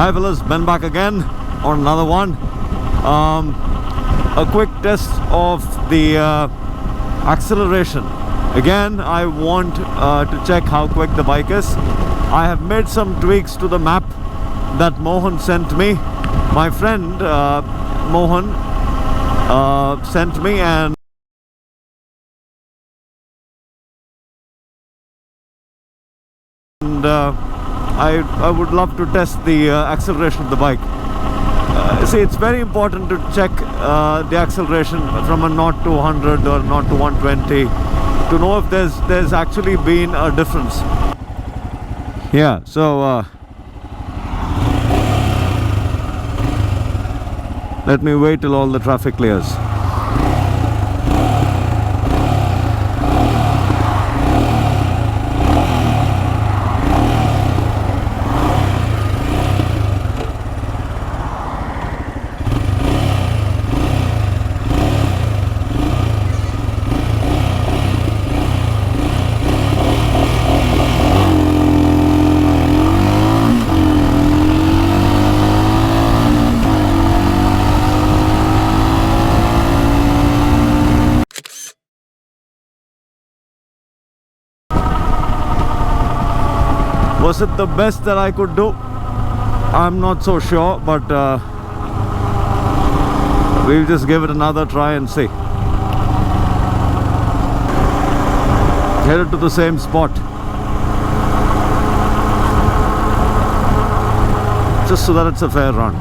Hi fellas, Ben back again on another one. A quick test of the acceleration. Again, I want to check how quick the bike is. I have made some tweaks to the map that Mohan sent me. My friend Mohan sent me, and I would love to test the acceleration of the bike. See, it's very important to check the acceleration from a 0 to 100 or 0 to 120 to know if there's actually been a difference. Yeah, so let me wait till all the traffic clears. Was it the best that I could do? I'm not so sure, but we'll just give it another try and see. Headed to the same spot, just so that it's a fair run.